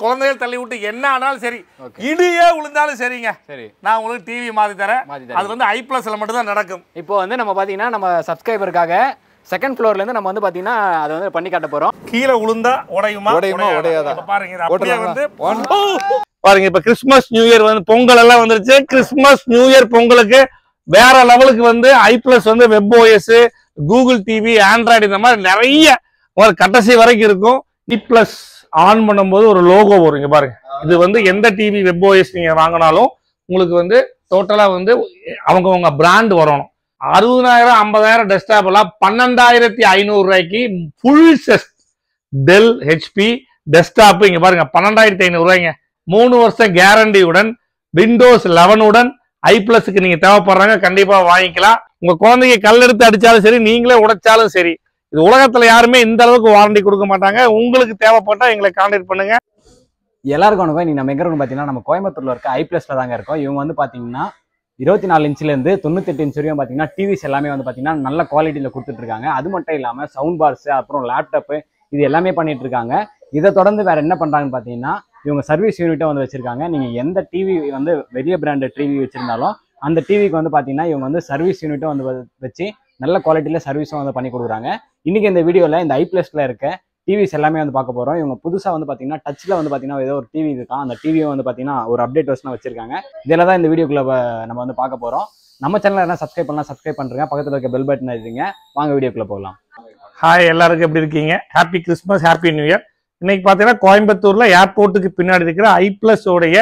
குழந்தைகள் தள்ளி விட்டு என்ன ஆனாலும் சரி, இடியே விழுந்தாலும் சரிங்க, சரி நான் உங்களுக்கு டிவி மாற்றி தரேன். அது வந்து i+ல மட்டும் தான் நடக்கும். இப்போ வந்து நம்ம பார்த்தீங்கன்னா நம்ம சப்ஸ்கிரைபருக்காக செகண்ட் ஃப்ளோர்லேருந்து நம்ம வந்து பார்த்தீங்கன்னா அதை வந்து பண்ணி காட்ட போகிறோம். கீழே விழுந்தா உடையுமா உடையாதா பாருங்க. அப்படியே வந்து பாருங்க, இப்போ கிறிஸ்மஸ் நியூ இயர் வந்து பொங்கல் எல்லாம் வந்துருச்சு. கிறிஸ்மஸ் நியூ இயர் பொங்கலுக்கு வேற லெவலுக்கு வந்து i+ வந்து WebOS, கூகுள் டிவி, ஆண்ட்ராய்டு இந்த மாதிரி நிறைய ஒரு கடைசி வரைக்கும் இருக்கும். i+ ஆன் பண்ணும்போது ஒரு லோகோ வரும். இங்க பாருங்க, இது வந்து எந்த டிவி WebOS நீங்க வாங்கினாலும் உங்களுக்கு வந்து டோட்டலா வந்து அவங்க பிராண்ட் வரணும். 60,000 50,000 டெஸ்க்டாப் எல்லாம் 12,500 ரூபாய்க்கு full set del HP desktop இங்க பாருங்க 12,500 ரூபாய்ங்க. 3 வருஷம் கேரண்டியுடன் விண்டோஸ் 11 உடன் i+க்கு நீங்க தேவைப்படுறாங்க, கண்டிப்பா வாங்கிக்கலாம். உங்க குழந்தைங்க கல் எடுத்து அடிச்சாலும் சரி, நீங்களே உடைச்சாலும் சரி, இது உலகத்துல யாருமே இந்த அளவுக்கு வாரண்டி கொடுக்க மாட்டாங்க. உங்களுக்கு தேவைப்பட்டா எங்களை கான்டாக்ட் பண்ணுங்க. எல்லாருக்கும் வணக்கம். இன்னைக்கு நம்ம எங்க இருக்கோம் பார்த்தீங்கன்னா நம்ம கோயம்புத்தூர்ல இருக்க i+ல தாங்க இருக்கோம். இவங்க வந்து பார்த்தீங்கன்னா 24 இன்ச்லேருந்து 98 இன்ச் வரையும் பார்த்தீங்கன்னா டிவிஸ் எல்லாமே வந்து பார்த்தீங்கன்னா நல்ல குவாலிட்டியில் கொடுத்துட்டு இருக்காங்க. அது மட்டும் இல்லாமல் சவுண்ட் பார்ஸ், அப்புறம் லேப்டாப்பு, இது எல்லாமே பண்ணிட்டு இருக்காங்க. இதை தொடர்ந்து வேற என்ன பண்றாங்கன்னு பார்த்தீங்கன்னா இவங்க சர்வீஸ் யூனிட்டும் வந்து வச்சிருக்காங்க. நீங்க எந்த டிவி வந்து வெளிய பிராண்டட் டிவி வச்சிருந்தாலும் அந்த டிவிக்கு வந்து பார்த்தீங்கன்னா இவங்க வந்து சர்வீஸ் யூனிட்டும் வந்து வச்சு நல்ல குவாலிட்டியில் சர்வீஸும் வந்து பண்ணி கொடுக்குறாங்க. இன்னைக்கு இந்த வீடியோவில் இந்த i+ல இருக்க டிவிஸ் எல்லாமே வந்து பார்க்க போகிறோம். இவங்க புதுசாக வந்து பார்த்தீங்கன்னா டச்சில் வந்து பார்த்தீங்கன்னா ஏதோ ஒரு டிவி இருக்கான். அந்த டிவியை வந்து பார்த்தீங்கன்னா ஒரு அப்டேட் வருஷம் வச்சிருக்காங்க. இதில் தான் இந்த வீடியோக்குள்ள நம்ம வந்து பார்க்க போகிறோம். நம்ம சேனலில் என்ன சப்ஸ்கிரைப் பண்ணலாம், சப்ஸ்கிரைப் பண்ணுறேன், பக்கத்தில் இருக்க பெல் பட்டன் எழுதிங்க. வாங்க வீடியோக்குள்ள போகலாம். ஹாய், எல்லாருக்கும் எப்படி இருக்கீங்க? Happy Christmas, happy new year. இன்னைக்கு பார்த்தீங்கன்னா கோயம்புத்தூர்ல ஏர்போர்ட்டுக்கு பின்னாடி இருக்கிற i+ உடைய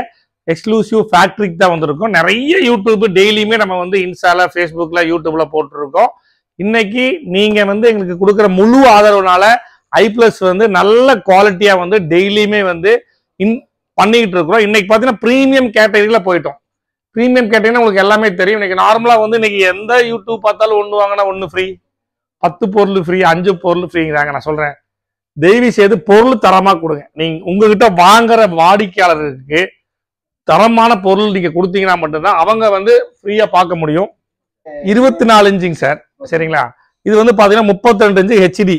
எக்ஸ்க்ளூசிவ் ஃபேக்டரிக்கு தான் வந்திருக்கோம். நிறைய யூடியூப் டெய்லியுமே நம்ம வந்து இன்ஸ்டால, ஃபேஸ்புக்ல, யூடியூப்ல போட்டுருக்கோம். இன்னைக்கு நீங்க வந்து எங்களுக்கு கொடுக்குற முழு ஆதரவுனால i+ வந்து நல்ல குவாலிட்டியா வந்து டெய்லியுமே வந்து பண்ணிக்கிட்டு இருக்கிறோம். இன்னைக்கு பார்த்தீங்கன்னா ப்ரீமியம் கேட்டகரியில போயிட்டோம். ப்ரீமியம் கேட்டகரினா உங்களுக்கு எல்லாமே தெரியும். இன்னைக்கு நார்மலா வந்து இன்னைக்கு எந்த யூடியூப் பார்த்தாலும் ஒன்று வாங்கினா ஒன்று ஃப்ரீ, 10 பொருள் ஃப்ரீ, 5 பொருள் ஃப்ரீங்கிறாங்க. நான் சொல்றேன், தயவு செய்து பொருள் தரமா கொடுங்க. நீங்க உங்ககிட்ட வாங்குற வாடிக்கையாளருக்கு தரமான பொருள் நீங்க கொடுத்தீங்கன்னா மட்டும்தான் அவங்க வந்து ஃப்ரீயா பார்க்க முடியும். 24 இன்ச்சுங்க சார், சரிங்களா? இது வந்து பாத்தீங்கன்னா 32 இன்ச்சு ஹெச்டி.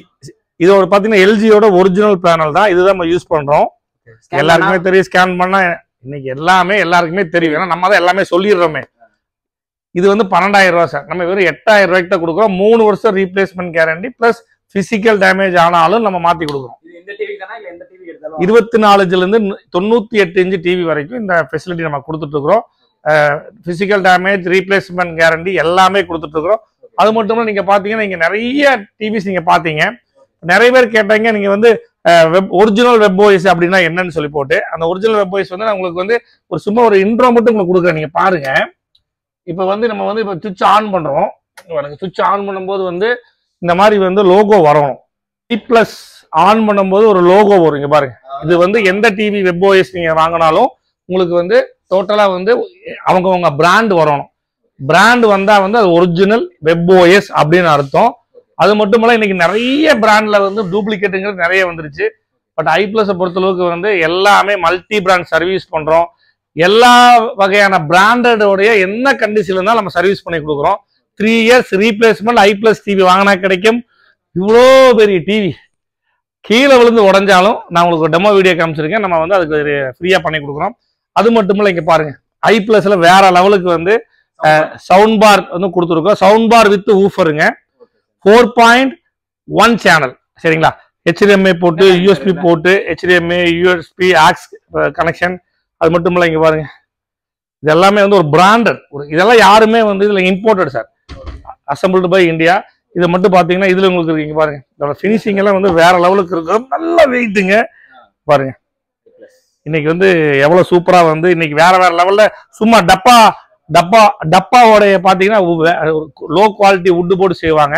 இதோட பாத்தீங்கன்னா எல்ஜியோட ஒரிஜினல் பேனல் தான். இதுதான் நம்ம யூஸ் பண்றோம். எல்லாருக்குமே தெரியும். ஸ்கேன் பண்ணா இன்னைக்கு எல்லாமே எல்லாருக்குமே தெரியும். ஏன்னா நம்ம தான் எல்லாமே சொல்லிடுறோமே. இது வந்து 12,000 ரூபாய் சார். நம்ம வெறும் 8,000 ரூபாய்க்கு தான் கொடுக்குறோம். 3 வருஷம் replacement guarantee plus physical damage ஆனாலும் நம்ம மாத்தி கொடுக்குறோம். 24 இன்ச்ல இருந்து 98 இன்ச்சு டிவி வரைக்கும் இந்த ஃபெசிலிட்டி நம்ம கொடுத்துட்டு இருக்கிறோம். பிசிக்கல் டேமேஜ், ரீப்ளேஸ்மெண்ட் கேரண்டி எல்லாமே கொடுத்துட்டு இருக்கிறோம். அது மட்டும் இல்ல, நீங்க பாத்தீங்கன்னா நீங்க நிறைய டிவிஸ் நீங்க பாத்தீங்க. நிறைய பேர் கேட்டாங்க நீங்க வந்து ஒரிஜினல் WebOS அப்படின்னா என்னன்னு சொல்லி போட்டு, அந்த ஒரிஜினல் WebOS வந்து நான் உங்களுக்கு வந்து ஒரு சும்மா ஒரு இன்ட்ரோ மட்டும் உங்களுக்கு கொடுக்குறேன். நீங்க பாருங்க. இப்ப வந்து நம்ம வந்து இப்ப சுவிட்ச் ஆன் பண்றோம். சுவிட்ச் ஆன் பண்ணும்போது வந்து இந்த மாதிரி வந்து லோகோ வரணும். i+ ஆன் பண்ணும்போது ஒரு லோகோ வரும். இங்க பாருங்க, இது வந்து எந்த டிவி WebOS நீங்க வாங்கினாலும் உங்களுக்கு வந்து டோட்டலா வந்து அவங்க பிராண்ட் வரணும். பிராண்ட் வந்தா வந்து அது ஒரிஜினல் WebOS அப்படின்னு அர்த்தம். அது மட்டும் இல்ல, இன்னைக்கு நிறைய பிராண்ட்ல வந்து டூப்ளிகேட்டுங்கிறது நிறைய வந்துருச்சு. பட் i+ஸை பொறுத்தளவுக்கு வந்து எல்லாமே மல்டி பிராண்ட் சர்வீஸ் பண்றோம். எல்லா வகையான பிராண்டோடைய என்ன கண்டிஷன்ல இருந்தாலும் நம்ம சர்வீஸ் பண்ணி கொடுக்குறோம். 3 இயர்ஸ் ரீப்ளேஸ்மெண்ட் i+ டிவி வாங்கினா கிடைக்கும். இவ்வளோ பெரிய டிவி கீழே விழுந்து உடஞ்சாலும் நான் உங்களுக்கு டெமோ வீடியோ காமிச்சிருக்கேன். நம்ம வந்து அதுக்கு ஃப்ரீயா பண்ணி கொடுக்குறோம். அது மட்டும் இல்ல, இங்க பாருங்க, i+ல வேற லெவலுக்கு வந்து சவுண்ட் பார் வந்து கொடுத்துருக்கோம். சவுண்ட் பார் வித் ஊஃபருங்க, 4.1 சேனல், சரிங்களா? HDMI போட்டு, USB போட்டு, HDMI, USB, AUX கனெக்ஷன். அது மட்டும் இல்ல, இங்க பாருங்க, இது எல்லாமே வந்து ஒரு பிராண்டட். இதெல்லாம் யாருமே வந்து இதுல imported sir, assembled by India. இதை மட்டும் பாத்தீங்கன்னா இதுல உங்களுக்கு இருக்கு. இங்க பாருங்க, இதோட ஃபினிஷிங் எல்லாம் வந்து வேற லெவலுக்கு இருக்கும். நல்ல வெயிட்டுங்க. பாருங்க இன்னைக்கு வந்து எவ்வளவு சூப்பரா வந்து இன்னைக்கு வேற வேற லெவல்ல சும்மா டப்பாவோடைய பாத்தீங்கன்னா லோ குவாலிட்டி வுட் போட்டு செய்வாங்க.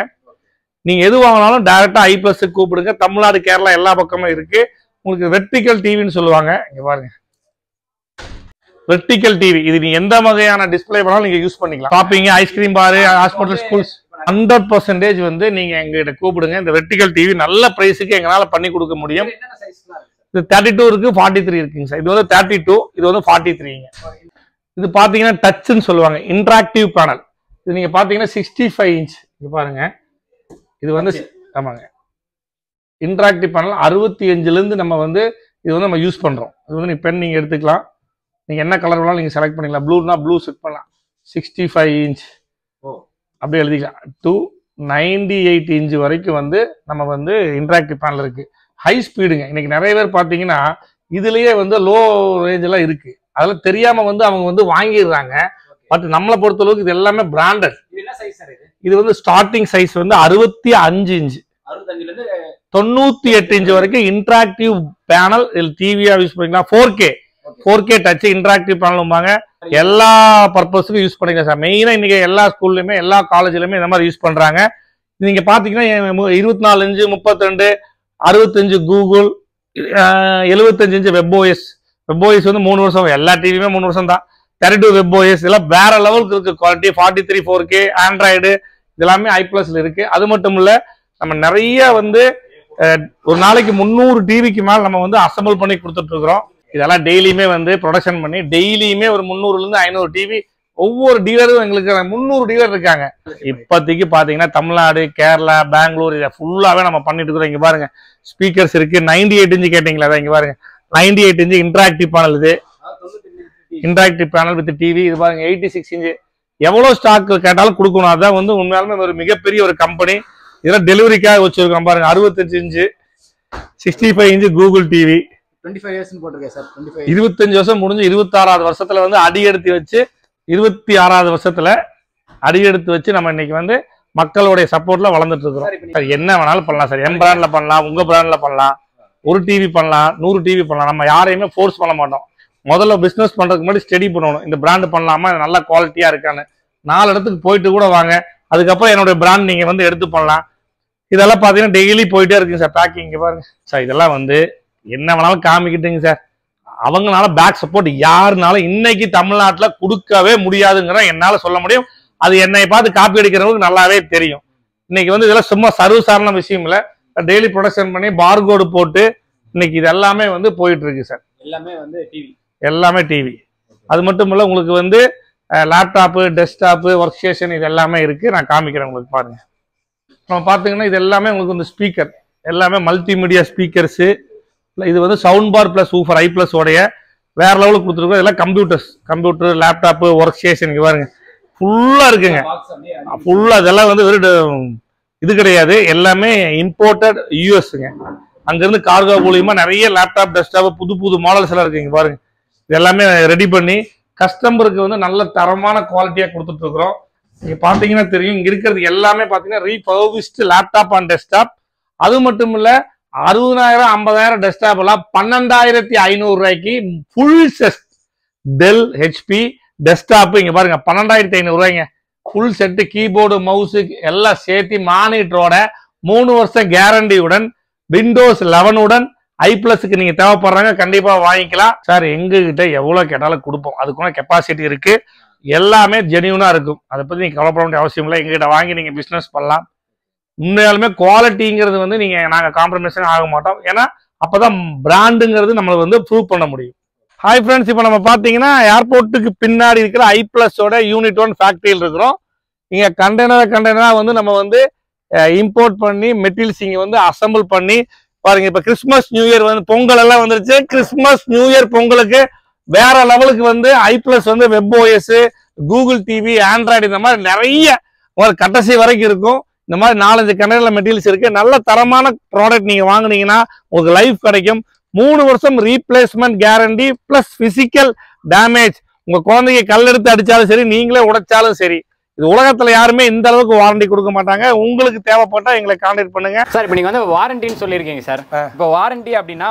நீங்க எது வாங்கினாலும் டைரக்டா i+க்கு கூப்பிடுங்க. தமிழ்நாடு, கேரளா எல்லா பக்கமும் இருக்கு. உங்களுக்கு வெர்டிகல் டிவின்னு சொல்லுவாங்க. இங்க பாருங்க, வெர்டிகல் டிவி. இது நீங்க எந்த வகையான டிஸ்பிளே பண்ணாலும் நீங்க யூஸ் பண்ணிக்கலாம். ஷாப்பிங், ஐஸ்கிரீம் பார், ஹாஸ்பிட்டல், ஸ்கூல்ஸ் 100% வந்து நீங்க எங்ககிட்ட கூப்பிடுங்க. இந்த வெர்டிகல் டிவி நல்ல பிரைஸுக்கு எங்களால பண்ணி கொடுக்க முடியும். இது 32 இருக்கு, 43 இருக்குங்க சார். இது வந்து 32, இது வந்து 43ங்க. இது பாத்தீங்கன்னா டச்ன்னு சொல்லுவாங்க, இன்டராக்டிவ் பேனல். இது நீங்க பாத்தீங்கன்னா 65 இன்ச். இது பாருங்க, இது வந்து ஆமாங்க இன்டராக்டிவ் பேனல். 65ல இருந்து நம்ம வந்து இது வந்து நம்ம யூஸ் பண்ணுறோம். இது வந்து நீ பென் நீங்கள் எடுத்துக்கலாம், நீங்கள் என்ன கலர் வேணாலும் நீங்கள் செலக்ட் பண்ணிக்கலாம். ப்ளூனா ப்ளூ செட் பண்ணலாம். 65 இன்ச் அப்படியே எழுதிக்கலாம். 98 இன்ச் வரைக்கும் வந்து நம்ம வந்து இன்டராக்டிவ் பேனல் இருக்குது. ஹை ஸ்பீடுங்க. இன்னைக்கு நிறைய பேர் பார்த்தீங்கன்னா இதுலேயே வந்து லோ ரேஞ்செல்லாம் இருக்குது. அதெல்லாம் தெரியாமல் வந்து அவங்க வந்து வாங்கிடுறாங்க. பட் நம்மளை பொறுத்தளவுக்கு இது எல்லாமே பிராண்டட். இது வந்து ஸ்டார்டிங் சைஸ் வந்து 65 இன்ச் 98 இன்ச் வரைக்கும் இன்டராக்டிவ் பேனல். இதில் டிவியா யூஸ் பண்ணிக்கலாம். 4K டச் இன்டராக்டிவ் பேனல் எல்லா பர்பஸுக்கும் யூஸ் பண்ணிக்கலாம் சார். மெயினா இன்னைக்கு எல்லா ஸ்கூல்லையுமே எல்லா காலேஜ்லயுமே இந்த மாதிரி யூஸ் பண்றாங்க. நீங்க பாத்தீங்கன்னா 24 இன்ச்சு 32 65 கூகுள் 75 இன்ச்சு WebOS வந்து 3 வருஷம். எல்லா டிவியுமே 3 வருஷம் தான். 32 WebOS இதெல்லாம் வேற லெவலுக்கு இருக்கு குவாலிட்டி. 43 4K ஆண்ட்ராய்டு இதெல்லாமே i+ல இருக்கு. அது மட்டும் இல்ல நம்ம நிறைய வந்து ஒரு நாளைக்கு 300 டிவிக்கு மேல நம்ம வந்து அசம்பிள் பண்ணி கொடுத்துட்டு இருக்கிறோம். இதெல்லாம் டெய்லியுமே வந்து ப்ரொடக்ஷன் பண்ணி டெய்லியுமே ஒரு 300ல இருந்து 500 டிவி ஒவ்வொரு டீலரும் எங்களுக்கு 300 டீலர் இருக்காங்க. இப்போதைக்கு பாத்தீங்கன்னா தமிழ்நாடு, கேரளா, பெங்களூர் இதை ஃபுல்லாவே நம்ம பண்ணிட்டு இருக்கிறோம். இங்க பாருங்க ஸ்பீக்கர்ஸ் இருக்கு. 98 இன்ச்சு கேட்டீங்களா, இங்க பாருங்க 98 இன்ச்சு இன்டராக்டிவ் பேனல். இது இன்டராக்டிவ் பேனல் வித் டிவி. இது பாருங்க 86 இன்ச்சு. எவ்வளவு ஸ்டாக் கேட்டாலும் கொடுக்கணும். அதான் வந்து உண்மையாலுமே ஒரு மிகப்பெரிய ஒரு கம்பெனி. இதெல்லாம் டெலிவரிக்காக வச்சிருக்கோம். பாருங்க 65 இன்ச்சு 65 இன்ச்சு கூகுள் டிவி. 25 வருஷம் முடிஞ்சு 26வது வருஷத்துல வந்து அடியெடுத்து வச்சு 26வது வருஷத்துல அடியெடுத்து வச்சு நம்ம இன்னைக்கு வந்து மக்களுடைய சப்போர்ட்ல வளர்ந்துட்டு இருக்கிறோம். என்ன வேணாலும் பண்ணலாம் சார். எம் பிராண்ட்ல பண்ணலாம், உங்க பிராண்ட்ல பண்ணலாம், ஒரு டிவி பண்ணலாம், 100 டிவி பண்ணலாம். நம்ம யாரையுமே ஃபோர்ஸ் பண்ண மாட்டோம். முதல்ல பிசினஸ் பண்றதுக்கு முன்னாடி ஸ்டடி பண்ணணும். இந்த பிராண்ட் பண்ணலாமா, நல்ல குவாலிட்டியா இருக்கான்னு 4 இடத்துக்கு போயிட்டு கூட வாங்க. அதுக்கப்புறம் என்னுடைய பிராண்ட் நீங்க வந்து எடுத்து பண்ணலாம். இதெல்லாம் பாத்தீங்கன்னா டெய்லி போயிட்டே இருக்குங்க சார். பேக்கிங் பாருங்க சார். இதெல்லாம் வந்து என்ன வேணாலும் காமிக்கிட்டுங்க சார். அவங்களால பேக் சப்போர்ட் யாருனாலும் இன்னைக்கு தமிழ்நாட்டில் கொடுக்கவே முடியாதுங்கிற என்னால சொல்ல முடியும். அது என்னை பார்த்து காப்பி அடிக்கிறவங்களுக்கு நல்லாவே தெரியும். இன்னைக்கு வந்து இதெல்லாம் சும்மா சர்வசாதாரண விஷயம் இல்லை. டெய்லி ப்ரொடக்ஷன் பண்ணி பார்கோடு போட்டு இன்னைக்கு இது எல்லாமே வந்து போயிட்டு இருக்கு சார். எல்லாமே டிவி. அது மட்டும் இல்ல உங்களுக்கு வந்து லேப்டாப்பு, டெஸ்க்டாப்பு, ஒர்க் ஸ்டேஷன் இது எல்லாமே இருக்கு. நான் காமிக்கிறேன் உங்களுக்கு பாருங்க. நம்ம பார்த்தீங்கன்னா இது எல்லாமே உங்களுக்கு வந்து ஸ்பீக்கர் எல்லாமே மல்டிமீடியா ஸ்பீக்கர்ஸு. இது வந்து sound bar plus woofer i+ உடைய வேற லெவலுக்கு கொடுத்துருக்கோம். இதெல்லாம் கம்ப்யூட்டர், லேப்டாப்பு, ஒர்க் ஸ்டேஷன் இங்கே பாருங்க ஃபுல்லா இருக்குங்க. ஃபுல்லா இதெல்லாம் வந்து வெறும் இது கிடையாது. எல்லாமே இம்போர்ட்டட் யூஎஸ்ங்க. அங்கிருந்து கார்கோ மூலியமா நிறைய லேப்டாப், டெஸ்க்டாப், புது மாடல்ஸ் எல்லாம் இருக்கு. இங்க பாருங்க இது எல்லாமே ரெடி பண்ணி கஸ்டமருக்கு வந்து நல்ல தரமான குவாலிட்டியா கொடுத்துட்டு இருக்கிறோம். நீங்க பாத்தீங்கன்னா தெரியும். இங்க இருக்கிறது எல்லாமே பாத்தீங்கன்னா ரீபர்பிஷ்டு லேப்டாப் அண்ட் டெஸ்க்டாப். அது மட்டும் இல்ல 60,000 50,000 டெஸ்க்டாப் எல்லாம் 12,500 ரூபாய்க்கு full set del HP desktop. இங்க பாருங்க 12,500 ரூபாய்ங்க. ஃபுல் செட்டு கீபோர்டு, மவுஸு எல்லாம் சேர்த்து மானிட்டரோட 3 வருஷம் கேரண்டியுடன் விண்டோஸ் 11 உடன் i+க்கு நீங்க தேவைப்படுறாங்க கண்டிப்பா வாங்கிக்கலாம் சார். எங்ககிட்ட எவ்வளவு கேட்டாலும் கொடுப்போம். அதுக்குள்ள கெப்பாசிட்டி இருக்கு. எல்லாமே ஜெனியூனா இருக்கும். அதை பத்தி நீங்க கவலைப்பட வேண்டிய அவசியம் இல்லை. எங்ககிட்ட வாங்கி நீங்க பிசினஸ் பண்ணலாம். உண்மையாலுமே குவாலிட்டிங்கிறது வந்து நாங்க காம்ப்ரமைஸ் ஆக மாட்டோம். ஏன்னா அப்பதான் பிராண்டுங்கிறது நம்மளுக்கு வந்து ப்ரூவ் பண்ண முடியும். ஹாய் ஃப்ரெண்ட்ஸ், இப்போ நம்ம பார்த்தீங்கன்னா ஏர்போர்ட்டுக்கு பின்னாடி இருக்கிற i+ஓட யூனிட் 1 ஃபேக்டரியில் இருக்கிறோம். இங்கே கண்டெய்னரா வந்து நம்ம வந்து இம்போர்ட் பண்ணி மெட்டீரியல்ஸ் இங்கே வந்து அசம்பிள் பண்ணி பாருங்க. இப்போ கிறிஸ்மஸ் நியூ இயர் வந்து பொங்கல் எல்லாம் வந்துருச்சு. கிறிஸ்மஸ் நியூ இயர் பொங்கலுக்கு வேற லெவலுக்கு வந்து i+ வந்து WebOS, கூகுள் டிவி, ஆண்ட்ராய்டு இந்த மாதிரி நிறைய கடைசி வரைக்கும் இருக்கும். இந்த மாதிரி 4-5 கண்டெய்னர் மெட்டீரியல்ஸ் இருக்கு. நல்ல தரமான ப்ராடக்ட் நீங்க வாங்குனீங்கன்னா உங்களுக்கு லைஃப் கிடைக்கும். 3 வருஷம் replacement guarantee plus physical damage. உங்க குழந்தைங்க கல் எடுத்து அடிச்சாலும் சரி, நீங்களே உடைச்சாலும் சரி, இது உலகத்துல யாருமே இந்த அளவுக்கு வாரண்டி கொடுக்க மாட்டாங்க. உங்களுக்கு தேவைப்பட்டா எங்களை கான்டாக்ட் பண்ணுங்க சார். இப்போ நீங்க வந்து வாரண்டின்னு சொல்லியிருக்கீங்க சார். இப்போ வாரண்டி அப்படின்னா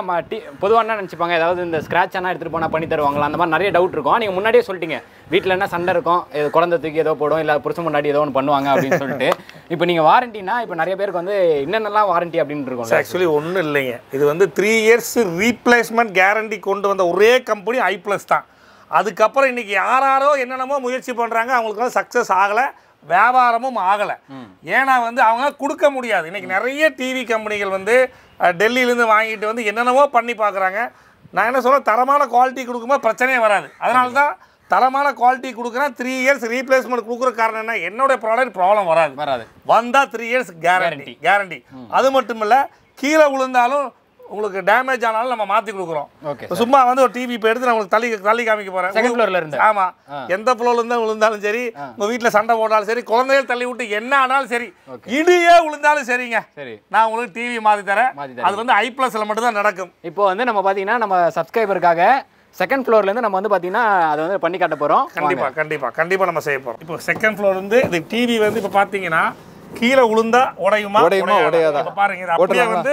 பொதுவாக என்ன நினைச்சுப்பாங்க, ஏதாவது இந்த ஸ்கிராட்ச் ஆனால் எடுத்துட்டு போனா பண்ணி தருவாங்களா, அந்த மாதிரி நிறைய டவுட் இருக்கும். நீங்க முன்னாடியே சொல்லிட்டீங்க வீட்டில் என்ன சண்டை இருக்கும், குழந்தை தூக்கி ஏதோ போடும், இல்லை புருஷன் முன்னாடி ஏதோ ஒன்று பண்ணுவாங்க அப்படின்னு சொல்லிட்டு. இப்போ நீங்க வாரண்டினா இப்போ நிறைய பேருக்கு வந்து என்னென்னலாம் வாரண்டி அப்படின்னு இருக்கும். ஆக்சுவலி ஒன்றும் இல்லைங்க. இது வந்து 3 இயர்ஸ் ரீப்ளேஸ்மெண்ட் கேரண்டி கொண்டு வந்த ஒரே கம்பெனி i+ தான். அதுக்கப்புறம் இன்னைக்கு யாரோ என்னென்னமோ முயற்சி பண்றாங்க, அவங்களுக்கு வந்து சக்சஸ் ஆகலை, வியாபாரமும் ஆகலை. ஏன்னா வந்து அவங்க கொடுக்க முடியாது. இன்னைக்கு நிறைய டிவி கம்பெனிகள் வந்து டெல்லியிலேருந்து வாங்கிட்டு வந்து என்னென்னவோ பண்ணி பார்க்குறாங்க. நான் என்ன சொல்ல, தரமான குவாலிட்டி கொடுக்கும்போது பிரச்சனையே வராது. அதனால தான் தரமான குவாலிட்டி கொடுக்குறேன். 3 இயர்ஸ் ரீப்ளேஸ்மெண்ட் கொடுக்குற காரணம் என்ன, என்னோட ப்ராடக்ட் ப்ராப்ளம் வராது. வந்தால் 3 இயர்ஸ் கேரண்டி. அது மட்டும் இல்லை, கீழே விழுந்தாலும் உங்களுக்கு டேமேஜ் ஆனாலும் நம்ம மாற்றி கொடுக்குறோம். ஓகே, சும்மா வந்து ஒரு டிவி இப்போ எடுத்து நான் உங்களுக்கு தள்ளி காமிக்க போகிறேன். செகண்ட் ஃப்ளோர்ல இருந்து. ஆமாம், எந்த ஃப்ளோர்ல இருந்தால் விழுந்தாலும் சரி, உங்கள் வீட்டில் சண்டை போட்டாலும் சரி, குழந்தைகள் தள்ளி விட்டு என்ன ஆனாலும் சரி, இடியே விழுந்தாலும் சரிங்க, சரி நான் உங்களுக்கு டிவி மாற்றி தரேன். அது வந்து i+ல மட்டும் தான் நடக்கும். இப்போ வந்து நம்ம பார்த்தீங்கன்னா நம்ம சப்ஸ்கிரைபருக்காக செகண்ட் ஃப்ளோர்ல இருந்து நம்ம வந்து பார்த்தீங்கன்னா அதை வந்து பண்ணி காட்ட போகிறோம். கண்டிப்பாக நம்ம செய்ய போகிறோம். இப்போ செகண்ட் ஃப்ளோர் வந்து இந்த டிவி வந்து இப்போ பார்த்தீங்கன்னா கீழே விழுந்தா உடையுமா உடையாதா பாருங்க. இது அப்படியே வந்து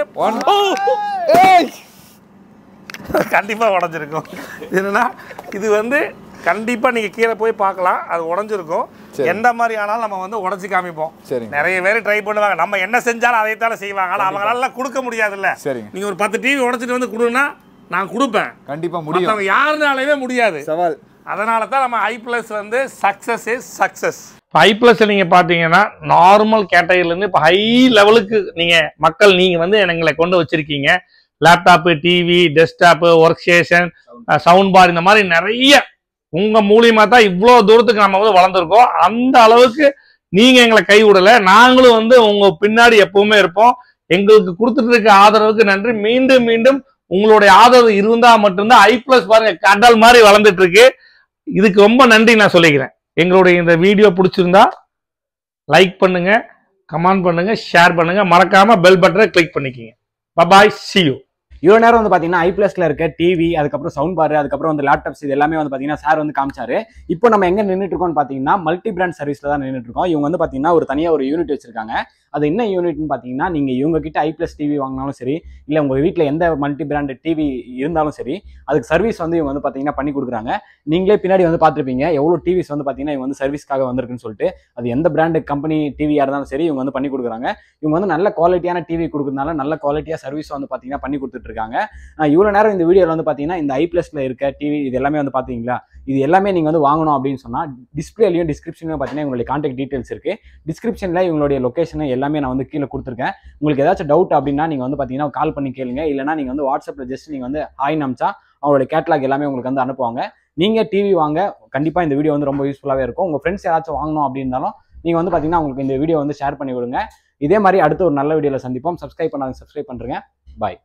கண்டிப்பா உடைஞ்சிருக்கும். என்னன்னா இது வந்து கண்டிப்பா நீங்க கீழே போய் பார்க்கலாம், அது உடைஞ்சிருக்கும். எந்த மாதிரி ஆனாலும் நம்ம வந்து உடைச்சு காமிப்போம். நிறைய பேர் ட்ரை பண்ணுவாங்க, நம்ம என்ன செஞ்சாலும் அதைத்தானே செய்வாங்க. ஆனால் அவங்களால கொடுக்க முடியாதுல்ல. நீங்க ஒரு 10 டிவி உடைச்சிட்டு வந்து கொடுன்னா நான் கொடுப்பேன், கண்டிப்பா முடியும். அவங்க யாருனாலுமே முடியாது, சவால். அதனால தான் நம்ம i+ வந்து சக்சஸ் இஸ் சக்சஸ். i+ நீங்க பாத்தீங்கன்னா நார்மல் கேட்டகரியிலேருந்து இப்போ ஹை லெவலுக்கு நீங்க மக்கள் நீங்க வந்து எங்களை கொண்டு வச்சிருக்கீங்க. Laptop, TV, desktop, work station, sound bar, இந்த மாதிரி நிறைய உங்க மூலியமா தான் இவ்வளோ தூரத்துக்கு நம்ம வந்து வளர்ந்துருக்கோம். அந்த அளவுக்கு நீங்க எங்களை கை விடல, நாங்களும் வந்து உங்க பின்னாடி எப்பவுமே இருப்போம். எங்களுக்கு கொடுத்துட்டு இருக்க ஆதரவுக்கு நன்றி. மீண்டும் மீண்டும் உங்களுடைய ஆதரவு இருந்தா மட்டும்தான் i+ பாருங்க கடல் மாதிரி வளர்ந்துட்டு இருக்கு. இதுக்கு ரொம்ப நன்றி நான் சொல்லிக்கிறேன். எங்களுடைய இந்த வீடியோ பிடிச்சிருந்தா லைக் பண்ணுங்க, கமெண்ட் பண்ணுங்க, ஷேர் பண்ணுங்க, மறக்காம பெல் பட்டனை கிளிக் பண்ணிக்கிங்க. பாய், see you. இவ்வளோ நேரம் வந்து பார்த்தீங்கன்னா i+ல இருக்க டிவி, அதுக்கப்புறம் சவுண்ட் பார், அதுக்கப்புறம் வந்து லேப்டாப்ஸ், இது எல்லாமே வந்து பார்த்தீங்கன்னா சார் வந்து காமிச்சாரு. இப்போ நம்ம எங்கே நின்றுட்டு இருக்கோம்னு பார்த்தீங்கன்னா மல்டி பிராண்ட் சர்வீஸ்ல தான் நின்றுட்டு இருக்கோம். இவங்க வந்து பார்த்தீங்கன்னா ஒரு தனியாக ஒரு யூனிட் வச்சிருக்காங்க. அது என்ன யூனிட்னு பார்த்தீங்கன்னா, நீங்கள் இவங்க கிட்ட i+ டிவி வாங்கினாலும் சரி, இல்லை உங்கள் வீட்டில் எந்த மல்டி பிராண்ட் டிவி இருந்தாலும் சரி, அதுக்கு சர்வீஸ் வந்து இவங்க வந்து பார்த்தீங்கன்னா பண்ணி கொடுக்குறாங்க. நீங்களே பின்னாடி வந்து பார்த்துருப்பீங்க எவ்வளோ டிவிஸ் வந்து பார்த்தீங்கன்னா இவங்க வந்து சர்வீஸ்க்காக வந்திருக்குன்னு சொல்லிட்டு. அது எந்த பிராண்டு கம்பெனி டிவியாக இருந்தாலும் சரி இவங்க வந்து பண்ணி கொடுக்குறாங்க. இவங்க வந்து நல்ல குவாலிட்டியான டிவி கொடுக்குறதுனால நல்ல குவாலிட்டியாக சர்வீஸ் வந்து பார்த்தீங்கன்னா பண்ணி கொடுத்துட்டு இருக்காங்க. இவ்வளோ நேரம் இந்த வீடியோவில் வந்து பார்த்தீங்கன்னா இந்த i+ல இருக்க டிவி இது எல்லாமே வந்து பார்த்தீங்களா, இது எல்லாமே நீங்கள் வந்து வாங்கணும் அப்படின்னு சொன்னால் டிஸ்பிளேலையும் டிஸ்கிரிப்ஷன்லையும் பார்த்தீங்கன்னா உங்களுடைய கான்டாக்ட் டீட்டெயில்ஸ் இருக்குது. டிஸ்கிரிப்ஷனில் இவங்களுடைய லொக்கேஷன் எல்லாமே நான் வந்து கீழே கொடுத்துருக்கேன். உங்களுக்கு ஏதாச்சும் டவுட் அப்படின்னா நீங்கள் வந்து பார்த்தீங்கன்னா கால் பண்ணி கேளுங்க. இல்லைனா நீங்கள் வந்து வாட்ஸ்அப்பில் ஜஸ்ட் நீங்கள் வந்து ஹாய் அனுப்பிச்சா அவங்களுடைய கேட்லாக் எல்லாமே உங்களுக்கு வந்து அனுப்புவாங்க. நீங்கள் டிவி வாங்க கண்டிப்பாக இந்த வீடியோ வந்து ரொம்ப யூஸ்ஃபுல்லாகவே இருக்கும். உங்கள் ஃப்ரெண்ட்ஸ் யாராச்சும் வாங்கணும் அப்படின்னாலும் நீங்கள் வந்து பார்த்தீங்கன்னா உங்களுக்கு இந்த வீடியோ வந்து ஷேர் பண்ணி விடுங்க. இதே மாதிரி அடுத்த ஒரு நல்ல வீடியோவில் சந்திப்போம். சப்ஸ்கிரைப் பண்ணாங்க, சப்ஸ்கிரைப் பண்ணுறேங்க. பாய்.